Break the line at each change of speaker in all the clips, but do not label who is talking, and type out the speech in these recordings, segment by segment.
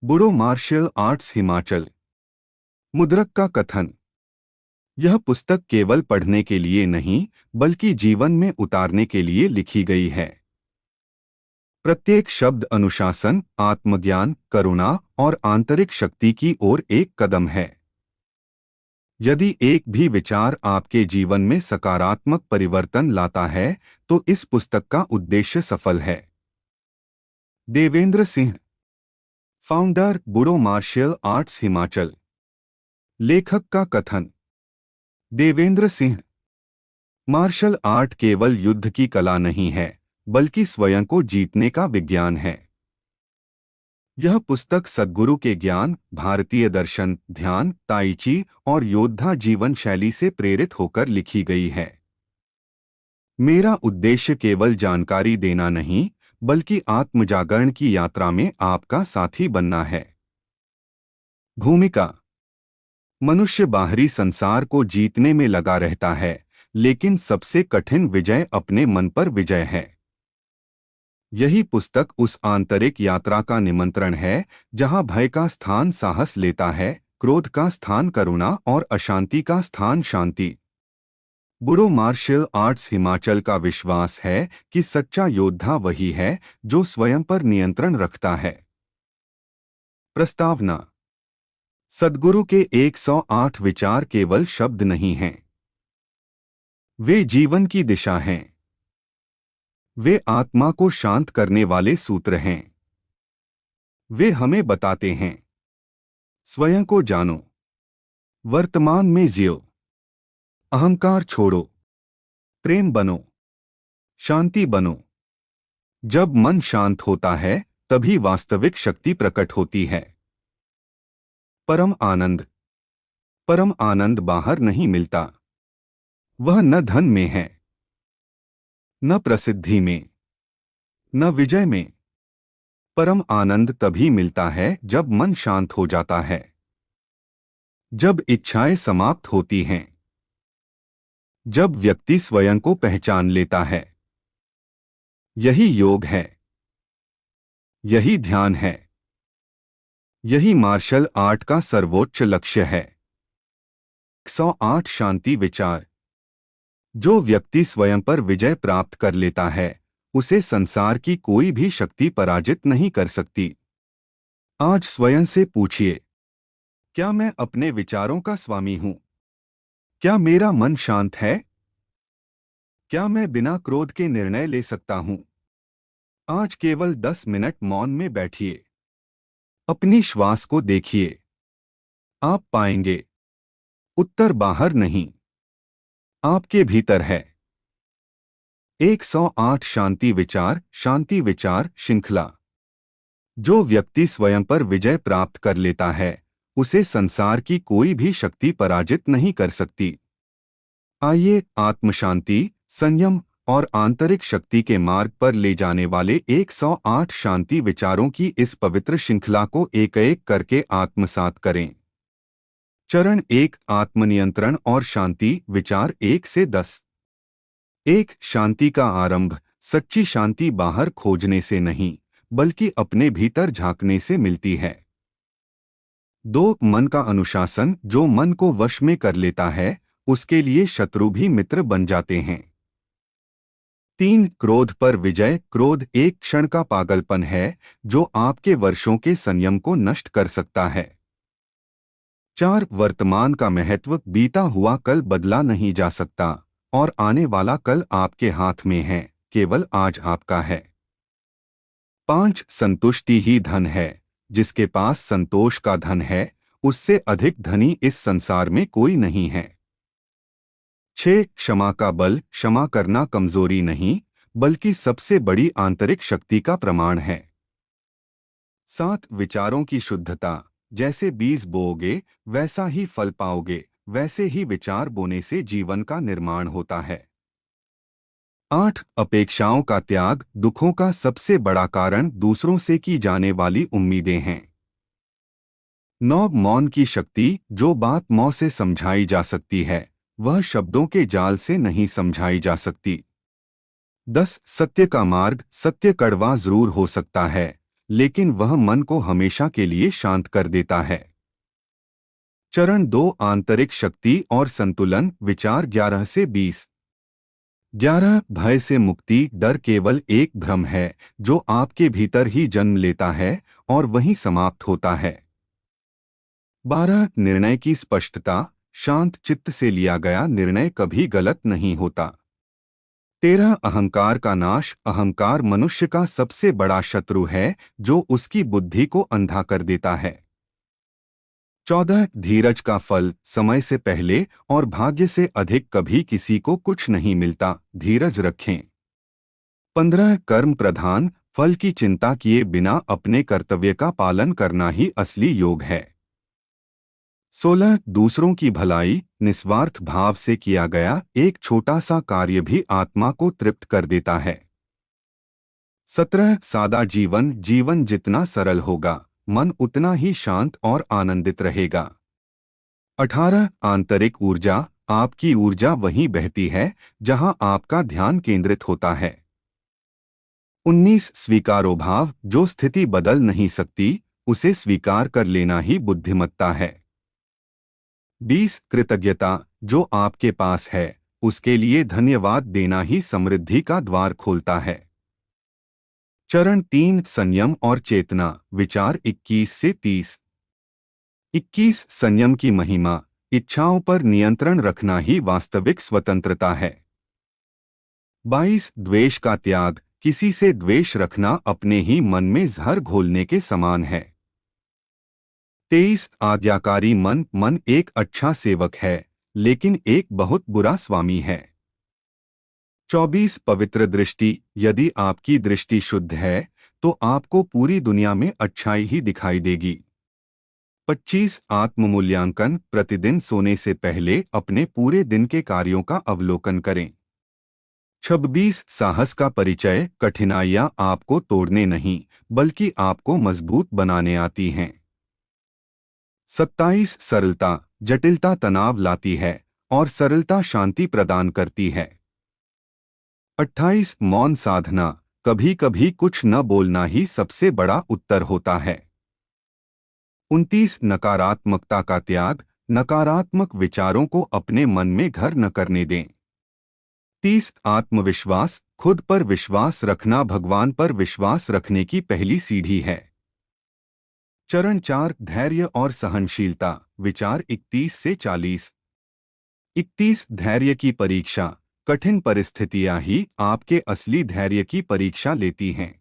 बुरो martial arts Himachal. मुद्रक का कथन। यह पुस्तक केवल पढ़ने के लिए नहीं बल्कि जीवन में उतारने के लिए लिखी गई है। प्रत्येक शब्द अनुशासन, आत्मज्ञान, करुणा और आंतरिक शक्ति की ओर एक कदम है। यदि एक भी विचार आपके जीवन में सकारात्मक परिवर्तन लाता है तो इस पुस्तक का उद्देश्य सफल है। देवेंद्र सिंह, फाउंडर, बुरो मार्शल आर्ट्स हिमाचल। लेखक का कथन। देवेंद्र सिंह। मार्शल आर्ट केवल युद्ध की कला नहीं है बल्कि स्वयं को जीतने का विज्ञान है। यह पुस्तक सद्गुरु के ज्ञान, भारतीय दर्शन, ध्यान, ताई ची और योद्धा जीवन शैली से प्रेरित होकर लिखी गई है। मेरा उद्देश्य केवल जानकारी देना नहीं बल्कि आत्मजागरण की यात्रा में आपका साथी बनना है। भूमिका। मनुष्य बाहरी संसार को जीतने में लगा रहता है, लेकिन सबसे कठिन विजय अपने मन पर विजय है। यही पुस्तक उस आंतरिक यात्रा का निमंत्रण है जहां भय का स्थान साहस लेता है, क्रोध का स्थान करुणा और अशांति का स्थान शांति। बुरो मार्शल आर्ट्स हिमाचल का विश्वास है कि सच्चा योद्धा वही है जो स्वयं पर नियंत्रण रखता है। प्रस्तावना। सद्गुरु के 108 विचार केवल शब्द नहीं हैं। वे जीवन की दिशा हैं। वे आत्मा को शांत करने वाले सूत्र हैं। वे हमें बताते हैं, स्वयं को जानो, वर्तमान में जियो, अहंकार छोड़ो, प्रेम बनो, शांति बनो। जब मन शांत होता है तभी वास्तविक शक्ति प्रकट होती है। परम आनंद। परम आनंद बाहर नहीं मिलता। वह न धन में है, न प्रसिद्धि में, न विजय में। परम आनंद तभी मिलता है जब मन शांत हो जाता है, जब इच्छाएं समाप्त होती हैं, जब व्यक्ति स्वयं को पहचान लेता है। यही योग है, यही ध्यान है, यही मार्शल आर्ट का सर्वोच्च लक्ष्य है। 108 शांति विचार। जो व्यक्ति स्वयं पर विजय प्राप्त कर लेता है उसे संसार की कोई भी शक्ति पराजित नहीं कर सकती। आज स्वयं से पूछिए, क्या मैं अपने विचारों का स्वामी हूं? क्या मेरा मन शांत है? क्या मैं बिना क्रोध के निर्णय ले सकता हूं? आज केवल 10 मिनट मौन में बैठिए। अपनी श्वास को देखिए। आप पाएंगे उत्तर बाहर नहीं, आपके भीतर है। 108 शांति विचार श्रृंखला। जो व्यक्ति स्वयं पर विजय प्राप्त कर लेता है उसे संसार की कोई भी शक्ति पराजित नहीं कर सकती। आइए आत्मशांति, संयम और आंतरिक शक्ति के मार्ग पर ले जाने वाले 108 शांति विचारों की इस पवित्र श्रृंखला को एक एक करके आत्मसात करें। चरण 1, आत्मनियंत्रण और शांति। विचार 1 से 10। 1, शांति का आरंभ। सच्ची शांति बाहर खोजने से नहीं बल्कि अपने भीतर झांकने से मिलती है। 2, मन का अनुशासन। जो मन को वश में कर लेता है उसके लिए शत्रु भी मित्र बन जाते हैं। 3, क्रोध पर विजय। क्रोध एक क्षण का पागलपन है जो आपके वर्षों के संयम को नष्ट कर सकता है। 4, वर्तमान का महत्व। बीता हुआ कल बदला नहीं जा सकता और आने वाला कल आपके हाथ में है, केवल आज आपका है। 5, संतुष्टि ही धन है। जिसके पास संतोष का धन है उससे अधिक धनी इस संसार में कोई नहीं है। 6, क्षमा का बल। क्षमा करना कमजोरी नहीं बल्कि सबसे बड़ी आंतरिक शक्ति का प्रमाण है। 7, विचारों की शुद्धता। जैसे बीज बोओगे वैसा ही फल पाओगे, वैसे ही विचार बोने से जीवन का निर्माण होता है। 8, अपेक्षाओं का त्याग। दुखों का सबसे बड़ा कारण दूसरों से की जाने वाली उम्मीदें हैं। 9, मौन की शक्ति। जो बात मौन से समझाई जा सकती है वह शब्दों के जाल से नहीं समझाई जा सकती। 10, सत्य का मार्ग। सत्य कड़वा जरूर हो सकता है लेकिन वह मन को हमेशा के लिए शांत कर देता है। चरण 2 आंतरिक शक्ति और संतुलन विचार 11 से 20। 11 भय से मुक्ति डर केवल एक भ्रम है जो आपके भीतर ही जन्म लेता है और वहीं समाप्त होता है। 12 निर्णय की स्पष्टता शांत चित्त से लिया गया निर्णय कभी गलत नहीं होता। 13 अहंकार का नाश अहंकार मनुष्य का सबसे बड़ा शत्रु है जो उसकी बुद्धि को अंधा कर देता है। 14 धीरज का फल समय से पहले और भाग्य से अधिक कभी किसी को कुछ नहीं मिलता, धीरज रखें। 15 कर्म प्रधान फल की चिंता किए बिना अपने कर्तव्य का पालन करना ही असली योग है। 16 दूसरों की भलाई निस्वार्थ भाव से किया गया एक छोटा सा कार्य भी आत्मा को तृप्त कर देता है। 17 सादा जीवन जीवन जितना सरल होगा मन उतना ही शांत और आनंदित रहेगा। 18 आंतरिक ऊर्जा आपकी ऊर्जा वहीं बहती है जहां आपका ध्यान केंद्रित होता है। 19 स्वीकारो भाव जो स्थिति बदल नहीं सकती उसे स्वीकार कर लेना ही बुद्धिमत्ता है। 20 कृतज्ञता जो आपके पास है उसके लिए धन्यवाद देना ही समृद्धि का द्वार खोलता है। चरण 3 संयम और चेतना विचार 21 से 30। 21 संयम की महिमा इच्छाओं पर नियंत्रण रखना ही वास्तविक स्वतंत्रता है। 22 द्वेष का त्याग किसी से द्वेष रखना अपने ही मन में जहर घोलने के समान है। 23 आज्ञाकारी मन मन एक अच्छा सेवक है लेकिन एक बहुत बुरा स्वामी है। 24 पवित्र दृष्टि यदि आपकी दृष्टि शुद्ध है तो आपको पूरी दुनिया में अच्छाई ही दिखाई देगी। 25 आत्ममूल्यांकन प्रतिदिन सोने से पहले अपने पूरे दिन के कार्यों का अवलोकन करें। 26 साहस का परिचय कठिनाइयां आपको तोड़ने नहीं बल्कि आपको मजबूत बनाने आती हैं। 27 सरलता जटिलता तनाव लाती है और सरलता शांति प्रदान करती है। 28 मौन साधना कभी कभी कुछ न बोलना ही सबसे बड़ा उत्तर होता है। 29 नकारात्मकता का त्याग नकारात्मक विचारों को अपने मन में घर न करने दें। 30 आत्मविश्वास खुद पर विश्वास रखना भगवान पर विश्वास रखने की पहली सीढ़ी है। चरण 4 धैर्य और सहनशीलता विचार 31 से 40। 31 धैर्य की परीक्षा कठिन परिस्थितियां ही आपके असली धैर्य की परीक्षा लेती हैं।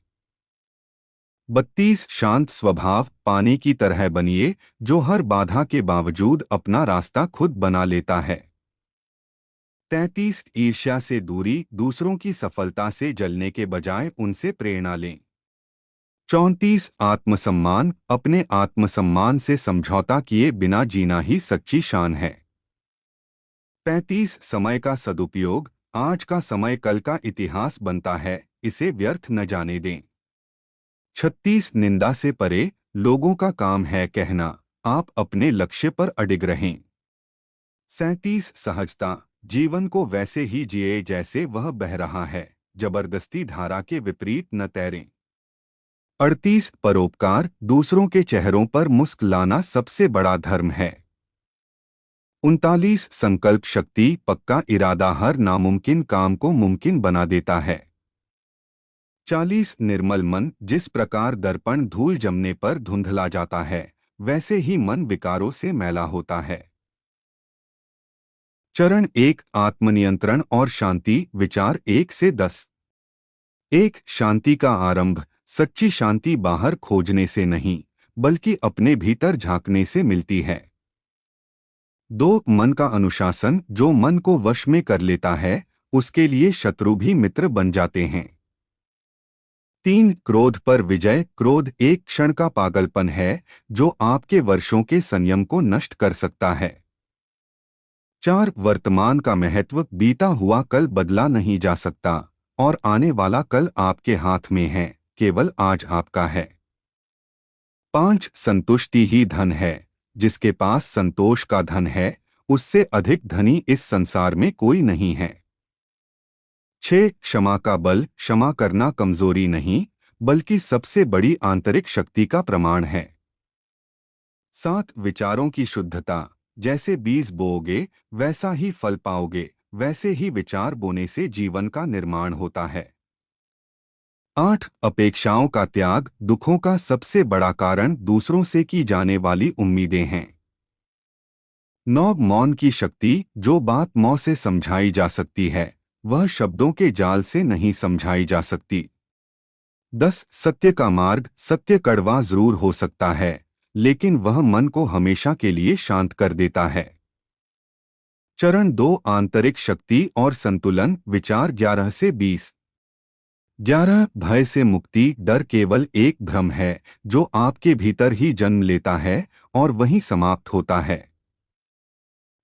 32 शांत स्वभाव पानी की तरह बनिए जो हर बाधा के बावजूद अपना रास्ता खुद बना लेता है। 33 ईर्ष्या से दूरी दूसरों की सफलता से जलने के बजाय उनसे प्रेरणा लें। 34 आत्मसम्मान अपने आत्मसम्मान से समझौता किए बिना जीना ही सच्ची शान है। 35 समय का सदुपयोग आज का समय कल का इतिहास बनता है इसे व्यर्थ न जाने दें। 36 निंदा से परे लोगों का काम है कहना आप अपने लक्ष्य पर अडिग रहें। 37 सहजता जीवन को वैसे ही जिए जैसे वह बह रहा है जबरदस्ती धारा के विपरीत न तैरें। 38 परोपकार दूसरों के चेहरों पर मुस्क लाना सबसे बड़ा धर्म है। 39 संकल्प शक्ति पक्का इरादा हर नामुमकिन काम को मुमकिन बना देता है। 40 निर्मल मन जिस प्रकार दर्पण धूल जमने पर धुंधला जाता है वैसे ही मन विकारों से मैला होता है। चरण 1 आत्मनियंत्रण और शांति विचार 1 से 10। 1 शांति का आरंभ सच्ची शांति बाहर खोजने से नहीं बल्कि अपने भीतर झांकने से मिलती है। 2 मन का अनुशासन जो मन को वश में कर लेता है उसके लिए शत्रु भी मित्र बन जाते हैं। 3 क्रोध पर विजय क्रोध एक क्षण का पागलपन है जो आपके वर्षों के संयम को नष्ट कर सकता है। 4 वर्तमान का महत्व बीता हुआ कल बदला नहीं जा सकता और आने वाला कल आपके हाथ में है केवल आज आपका है। 5 संतुष्टि ही धन है जिसके पास संतोष का धन है उससे अधिक धनी इस संसार में कोई नहीं है। 6 क्षमा का बल क्षमा करना कमजोरी नहीं बल्कि सबसे बड़ी आंतरिक शक्ति का प्रमाण है। 7 विचारों की शुद्धता। जैसे बीज बोओगे वैसा ही फल पाओगे, वैसे ही विचार बोने से जीवन का निर्माण होता है। 8 अपेक्षाओं का त्याग। दुखों का सबसे बड़ा कारण दूसरों से की जाने वाली उम्मीदें हैं। 9 मौन की शक्ति। जो बात मौन से समझाई जा सकती है वह शब्दों के जाल से नहीं समझाई जा सकती। 10 सत्य का मार्ग। सत्य कड़वा जरूर हो सकता है, लेकिन वह मन को हमेशा के लिए शांत कर देता है। चरण 2 आंतरिक शक्ति और संतुलन। विचार 11 से 20। 11 भय से मुक्ति। डर केवल एक भ्रम है जो आपके भीतर ही जन्म लेता है और वहीं समाप्त होता है।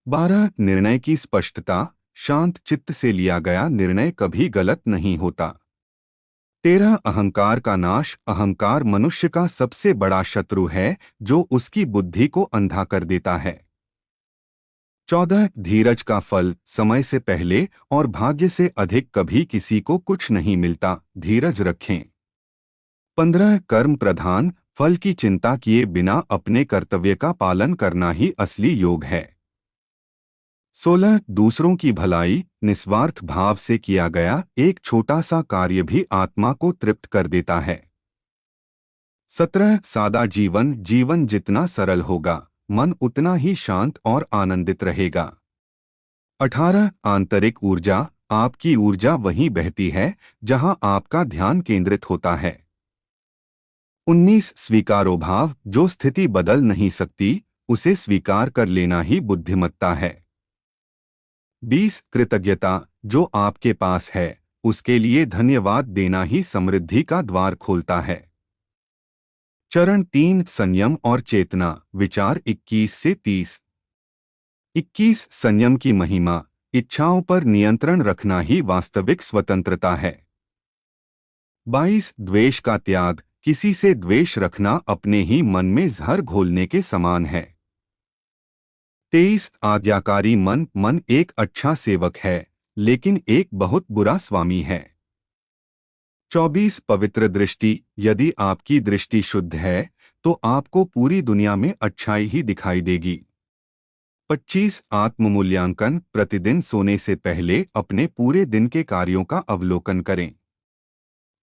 12 निर्णय की स्पष्टता। शांत चित्त से लिया गया निर्णय कभी गलत नहीं होता। 13 अहंकार का नाश। अहंकार मनुष्य का सबसे बड़ा शत्रु है जो उसकी बुद्धि को अंधा कर देता है। 14 धीरज का फल। समय से पहले और भाग्य से अधिक कभी किसी को कुछ नहीं मिलता, धीरज रखें। 15 कर्म प्रधान। फल की चिंता किए बिना अपने कर्तव्य का पालन करना ही असली योग है। 16 दूसरों की भलाई। निस्वार्थ भाव से किया गया एक छोटा सा कार्य भी आत्मा को तृप्त कर देता है। 17 सादा जीवन। जीवन जितना सरल होगा मन उतना ही शांत और आनंदित रहेगा। 18 आंतरिक ऊर्जा। आपकी ऊर्जा वहीं बहती है जहां आपका ध्यान केंद्रित होता है। 19 स्वीकारो भाव। जो स्थिति बदल नहीं सकती उसे स्वीकार कर लेना ही बुद्धिमत्ता है। 20 कृतज्ञता। जो आपके पास है उसके लिए धन्यवाद देना ही समृद्धि का द्वार खोलता है। चरण 3 संयम और चेतना। विचार 21 से 30। 21 संयम की महिमा। इच्छाओं पर नियंत्रण रखना ही वास्तविक स्वतंत्रता है। 22 द्वेष का त्याग। किसी से द्वेष रखना अपने ही मन में जहर घोलने के समान है। 23 आज्ञाकारी मन। मन एक अच्छा सेवक है लेकिन एक बहुत बुरा स्वामी है। 24 पवित्र दृष्टि। यदि आपकी दृष्टि शुद्ध है तो आपको पूरी दुनिया में अच्छाई ही दिखाई देगी। 25 आत्ममूल्यांकन। प्रतिदिन सोने से पहले अपने पूरे दिन के कार्यों का अवलोकन करें।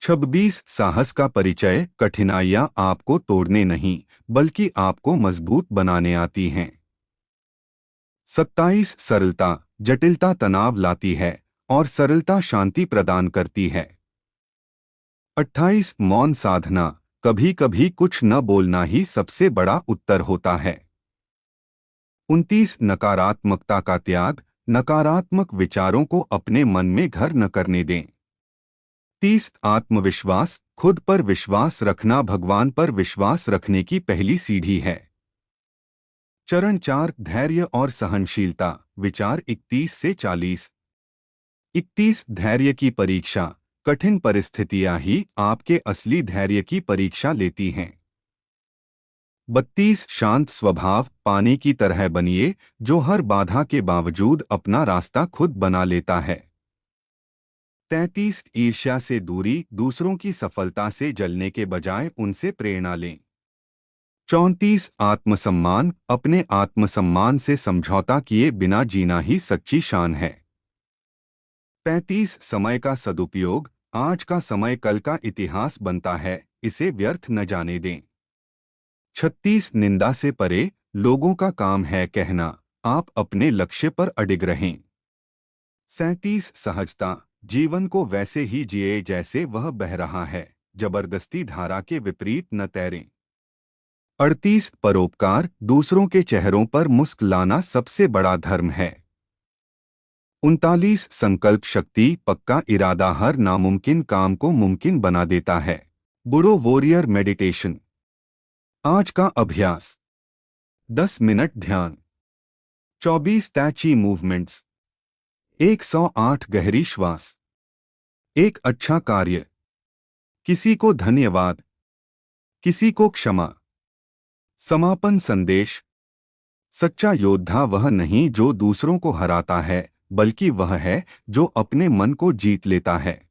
26 साहस का परिचय। कठिनाइयां आपको तोड़ने नहीं बल्कि आपको मजबूत बनाने आती हैं। 27 सरलता। जटिलता तनाव लाती है और सरलता शांति प्रदान करती है। 28 मौन साधना। कभी कभी कुछ न बोलना ही सबसे बड़ा उत्तर होता है। 29 नकारात्मकता का त्याग। नकारात्मक विचारों को अपने मन में घर न करने दें। 30 आत्मविश्वास। खुद पर विश्वास रखना भगवान पर विश्वास रखने की पहली सीढ़ी है। चरण 4 धैर्य और सहनशीलता। विचार 31 से 40। 31 धैर्य की परीक्षा। कठिन परिस्थितियां ही आपके असली धैर्य की परीक्षा लेती हैं। 32 शांत स्वभाव। पानी की तरह बनिए जो हर बाधा के बावजूद अपना रास्ता खुद बना लेता है। 33 ईर्ष्या से दूरी। दूसरों की सफलता से जलने के बजाय उनसे प्रेरणा लें। 34 आत्मसम्मान। अपने आत्मसम्मान से समझौता किए बिना जीना ही सच्ची शान है। 35 समय का सदुपयोग। आज का समय कल का इतिहास बनता है, इसे व्यर्थ न जाने दें। 36 निंदा से परे। लोगों का काम है कहना, आप अपने लक्ष्य पर अडिग रहें। 37 सहजता। जीवन को वैसे ही जिए जैसे वह बह रहा है, जबरदस्ती धारा के विपरीत न तैरें। 38 परोपकार। दूसरों के चेहरों पर मुस्क लाना सबसे बड़ा धर्म है। 39 संकल्प शक्ति। पक्का इरादा हर नामुमकिन काम को मुमकिन बना देता है। बुडो वॉरियर मेडिटेशन। आज का अभ्यास। 10 मिनट ध्यान। 24 तैची मूवमेंट्स। 108 गहरी श्वास। एक अच्छा कार्य। किसी को धन्यवाद, किसी को क्षमा। समापन संदेश। सच्चा योद्धा वह नहीं जो दूसरों को हराता है, बल्कि वह है जो अपने मन को जीत लेता है।